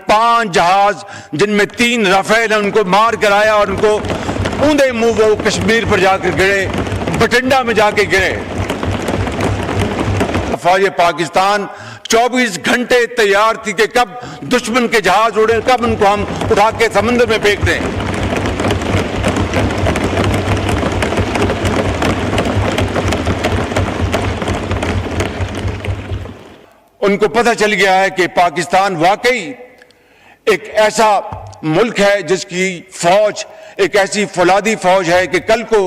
5 جہاز جن میں 3 رافیل ہیں ان کو مار کر آیا اور ان کو اوندے منہ وہ کشمیر پر جا کر گرے، بٹنڈا میں جا کے گرے۔ فوج پاکستان 24 گھنٹے تیار تھی کہ کب دشمن کے جہاز اڑے، کب ان کو ہم اٹھا کے سمندر میں پھینک دیں۔ ان کو پتہ چل گیا ہے کہ پاکستان واقعی ایک ایسا ملک ہے جس کی فوج ایک ایسی فولادی فوج ہے کہ کل کو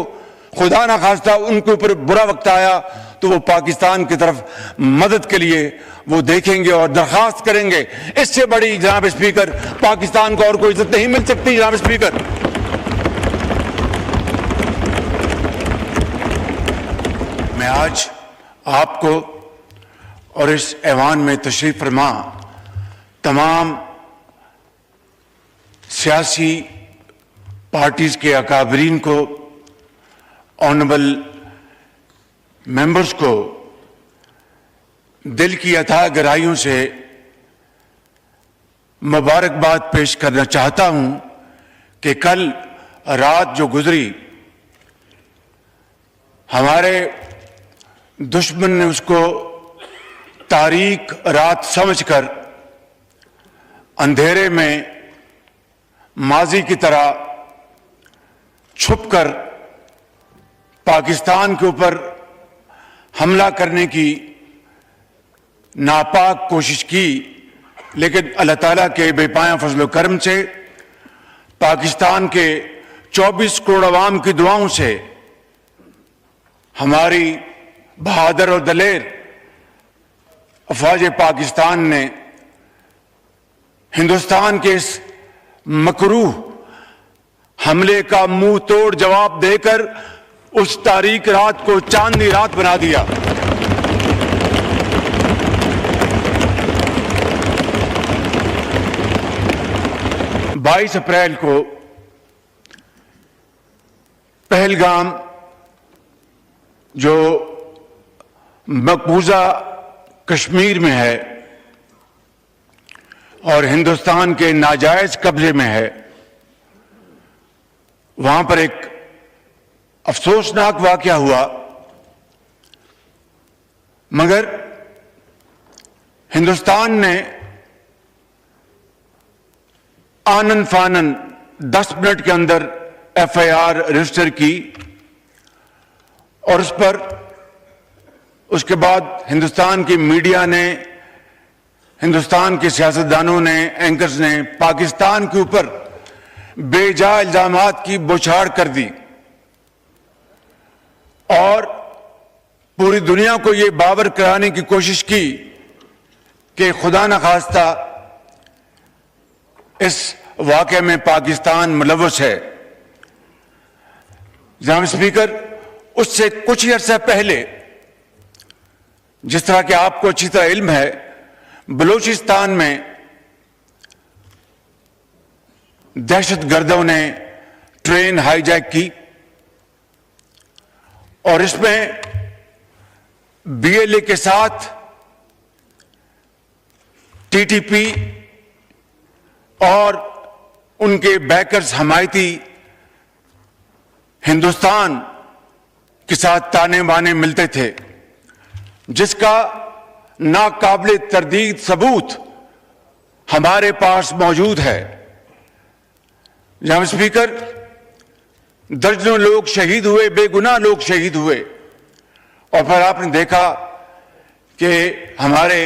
خدا نہ خواستہ ان کے اوپر برا وقت آیا تو وہ پاکستان کی طرف مدد کے لیے وہ دیکھیں گے اور درخواست کریں گے۔ اس سے بڑی جناب اسپیکر پاکستان کو اور کوئی عزت نہیں مل سکتی۔ جناب اسپیکر، میں آج آپ کو اور اس ایوان میں تشریف فرما تمام سیاسی پارٹیز کے اکابرین کو، آنریبل ممبرز کو دل کی اتھاہ گہرائیوں سے مبارکباد پیش کرنا چاہتا ہوں کہ کل رات جو گزری ہمارے دشمن نے اس کو تاریک رات سمجھ کر اندھیرے میں ماضی کی طرح چھپ کر پاکستان کے اوپر حملہ کرنے کی ناپاک کوشش کی، لیکن اللہ تعالیٰ کے بے پایاں فضل و کرم سے، پاکستان کے 24 کروڑ عوام کی دعاؤں سے ہماری بہادر اور دلیر افواج پاکستان نے ہندوستان کے اس مکروہ حملے کا منہ توڑ جواب دے کر اس تاریک رات کو چاندنی رات بنا دیا۔ بائیس اپریل کو پہلگام جو مقبوضہ کشمیر میں ہے اور ہندوستان کے ناجائز قبضے میں ہے، وہاں پر ایک افسوسناک واقعہ ہوا، مگر ہندوستان نے آنن فانن 10 منٹ کے اندر FIR رجسٹر کی اور اس پر اس کے بعد ہندوستان کی میڈیا نے، ہندوستان کے سیاستدانوں نے، اینکرز نے پاکستان کے اوپر بے جا الزامات کی بوچھاڑ کر دی اور پوری دنیا کو یہ باور کرانے کی کوشش کی کہ خدا نخواستہ اس واقعے میں پاکستان ملوث ہے۔ جناب اسپیکر، اس سے کچھ ہی عرصہ پہلے، جس طرح کہ آپ کو اچھی طرح علم ہے، بلوچستان میں دہشت گردوں نے ٹرین ہائی جیک کی اور اس میں BLA کے ساتھ TTP اور ان کے بیکرز حمایتی ہندوستان کے ساتھ تانے بانے ملتے تھے، جس کا ناقابل تردید ثبوت ہمارے پاس موجود ہے۔ جناب اسپیکر، درجنوں لوگ شہید ہوئے، بے گناہ لوگ شہید ہوئے، اور پھر آپ نے دیکھا کہ ہمارے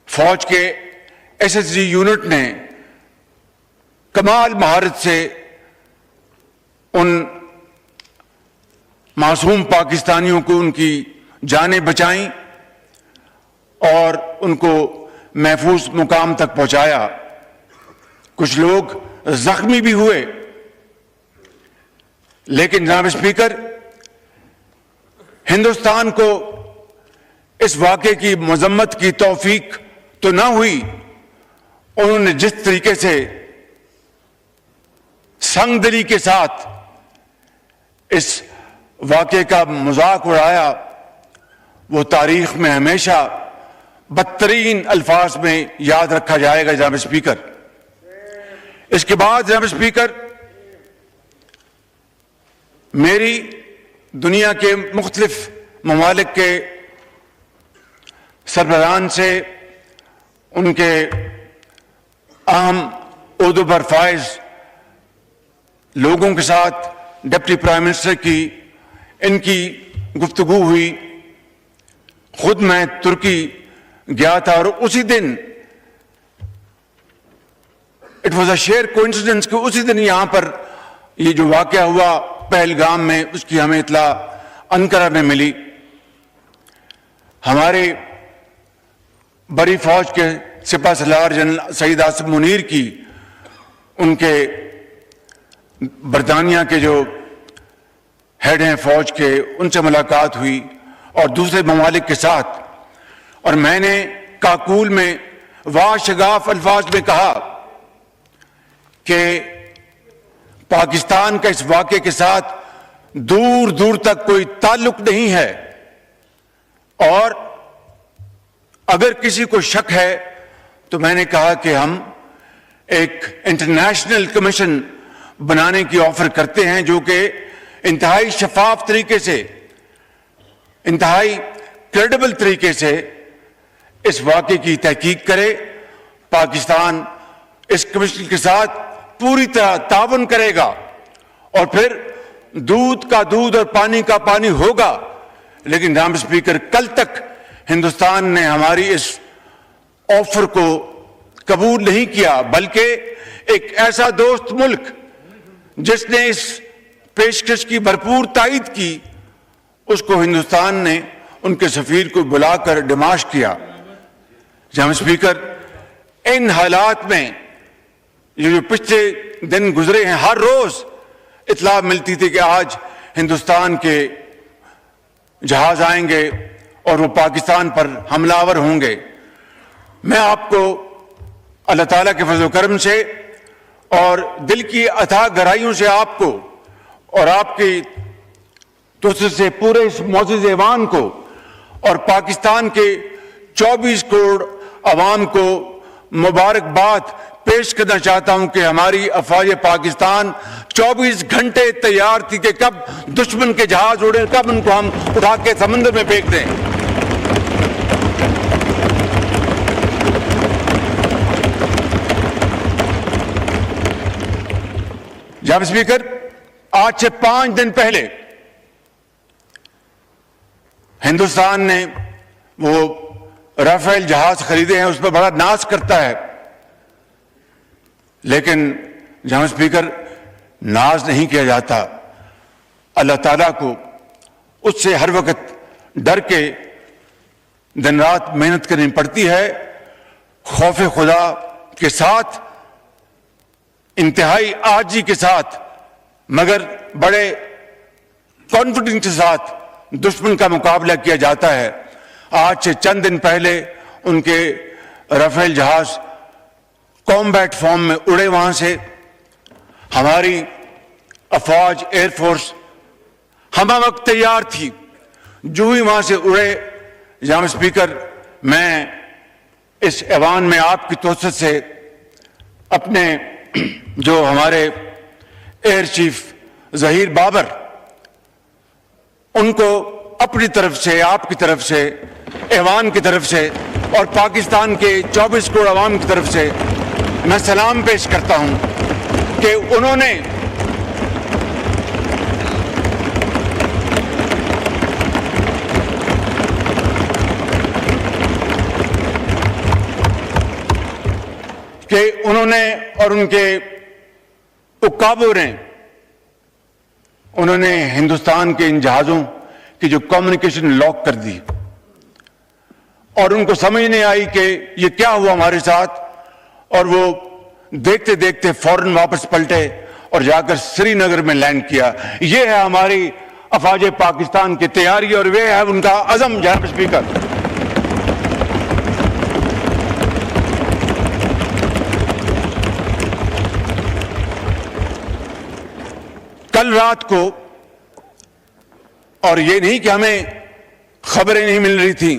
فوج کے SSG یونٹ نے کمال مہارت سے ان معصوم پاکستانیوں کو ان کی جانیں بچائیں اور ان کو محفوظ مقام تک پہنچایا۔ کچھ لوگ زخمی بھی ہوئے، لیکن جناب اسپیکر، ہندوستان کو اس واقعے کی مذمت کی توفیق تو نہ ہوئی، انہوں نے جس طریقے سے سنگ دلی کے ساتھ اس واقعے کا مذاق اڑایا وہ تاریخ میں ہمیشہ بدترین الفاظ میں یاد رکھا جائے گا جناب اسپیکر۔ اس کے بعد جناب اسپیکر، میری دنیا کے مختلف ممالک کے سربراہان سے، ان کے اہم عہدوں پر فائز لوگوں کے ساتھ، ڈپٹی پرائم منسٹر کی ان کی گفتگو ہوئی۔ خود میں ترکی گیا تھا اور اسی دن it was a sheer coincidence کہ اسی دن یہاں پر یہ جو واقعہ ہوا پہلگام میں، اس کی ہمیں اطلاع انقرہ میں ملی۔ ہمارے بڑی فوج کے سپاہ سالار جنرل سعید آصف منیر کی، ان کے برطانیہ کے جو ہیڈ ہیں فوج کے، ان سے ملاقات ہوئی اور دوسرے ممالک کے ساتھ، اور میں نے کاکول میں واشگاف الفاظ میں کہا کہ پاکستان کا اس واقعے کے ساتھ دور دور تک کوئی تعلق نہیں ہے، اور اگر کسی کو شک ہے تو میں نے کہا کہ ہم ایک انٹرنیشنل کمیشن بنانے کی آفر کرتے ہیں جو کہ انتہائی شفاف طریقے سے، انتہائی کریڈیبل طریقے سے اس واقعے کی تحقیق کرے۔ پاکستان اس کمیشن کے ساتھ پوری طرح تعاون کرے گا، اور پھر دودھ کا دودھ اور پانی کا پانی ہوگا۔ لیکن جناب اسپیکر، کل تک ہندوستان نے ہماری اس آفر کو قبول نہیں کیا، بلکہ ایک ایسا دوست ملک جس نے اس پیشکش کی بھرپور تائید کی، اس کو ہندوستان نے ان کے سفیر کو بلا کر ڈماش کیا۔ جناب اسپیکر، ان حالات میں یہ جو پچھلے دن گزرے ہیں، ہر روز اطلاع ملتی تھی کہ آج ہندوستان کے جہاز آئیں گے اور وہ پاکستان پر حملہ آور ہوں گے۔ میں آپ کو اللہ تعالیٰ کے فضل و کرم سے اور دل کی اتھاہ گہرائیوں سے آپ کو اور آپ کی توسط سے پورے اس معزز ایوان کو اور پاکستان کے 24 کروڑ عوام کو مبارکباد پیش کرنا چاہتا ہوں کہ ہماری افواج پاکستان 24 گھنٹے تیار تھی کہ کب دشمن کے جہاز اڑے، کب ان کو ہم اٹھا کے سمندر میں پھینک دیں۔ جناب اسپیکر، آج سے 5 دن پہلے ہندوستان نے وہ رافیل جہاز خریدے ہیں، اس پر بڑا ناز کرتا ہے، لیکن جناب اسپیکر ناز نہیں کیا جاتا۔ اللہ تعالیٰ کو اس سے ہر وقت ڈر کے دن رات محنت کرنی پڑتی ہے، خوف خدا کے ساتھ، انتہائی عاجزی کے ساتھ، مگر بڑے کانفیڈنس کے ساتھ دشمن کا مقابلہ کیا جاتا ہے۔ آج سے چند دن پہلے ان کے رافیل جہاز کامبیٹ فارم میں اڑے، وہاں سے ہماری افواج ایئر فورس ہمہ وقت تیار تھی۔ جو ہی وہاں سے اڑے، جناب اسپیکر، میں اس ایوان میں آپ کی توسط سے اپنے جو ہمارے ایئر چیف ظہیر بابر، ان کو اپنی طرف سے، آپ کی طرف سے، ایوان کی طرف سے اور پاکستان کے 24 کروڑ عوام کی طرف سے میں سلام پیش کرتا ہوں کہ انہوں نے اور ان کے عقابوں نے انہوں نے ہندوستان کے ان جہازوں کی جو کمیونیکیشن لاک کر دی، اور ان کو سمجھ نہیں آئی کہ یہ کیا ہوا ہمارے ساتھ، اور وہ دیکھتے دیکھتے فوراً واپس پلٹے اور جا کر سری نگر میں لینڈ کیا۔ یہ ہے ہماری افواج پاکستان کی تیاری اور وہ ہے ان کا عزم۔ جناب اسپیکر، کل رات کو، اور یہ نہیں کہ ہمیں خبریں نہیں مل رہی تھیں،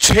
6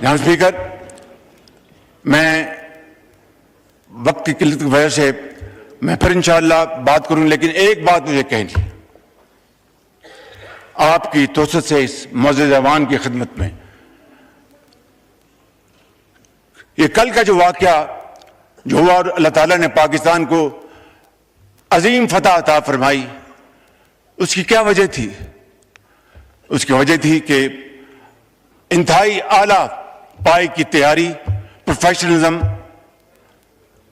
جناب اسپیکر، میں وقت کی قلت کی وجہ سے میں پھر انشاءاللہ بات کروں، لیکن ایک بات مجھے کہنی ہے آپ کی توسط سے اس معزز ایوان کی خدمت میں۔ یہ کل کا جو واقعہ جو ہوا اور اللہ تعالیٰ نے پاکستان کو عظیم فتح عطا فرمائی، اس کی کیا وجہ تھی؟ اس کی وجہ تھی کہ انتہائی اعلیٰ پائے کی تیاری، پروفیشنلزم،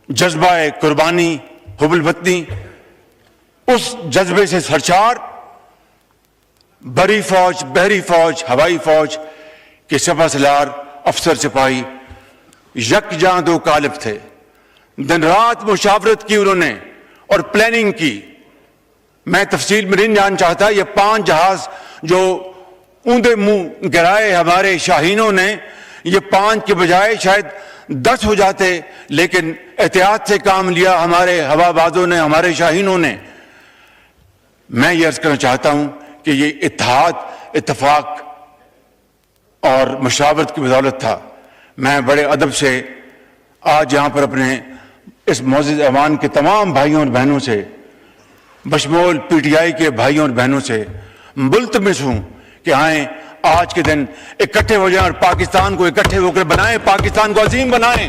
جذبہ قربانی، حب الوطنی، اس جذبے سے سرشار بری فوج، بحری فوج، ہوائی فوج کے سپہ سالار افسر سپاہی یکجاں دو قالب تھے۔ دن رات مشاورت کی انہوں نے اور پلاننگ کی۔ میں تفصیل میں نہیں جان چاہتا، یہ 5 جہاز جو اوندے منہ گرائے ہمارے شاہینوں نے، یہ 5 کے بجائے شاید 10 ہو جاتے، لیکن احتیاط سے کام لیا ہمارے ہوا بازوں نے، ہمارے شاہینوں نے۔ میں یہ عرض کرنا چاہتا ہوں کہ یہ اتحاد، اتفاق اور مشاورت کی بدولت تھا۔ میں بڑے ادب سے آج یہاں پر اپنے اس معزز ایوان کے تمام بھائیوں اور بہنوں سے، بشمول پی ٹی آئی کے بھائیوں اور بہنوں سے ملتمس ہوں کہ آئیں آج کے دن اکٹھے ہو جائیں اور پاکستان کو اکٹھے ہو کر بنائیں، پاکستان کو عظیم بنائیں۔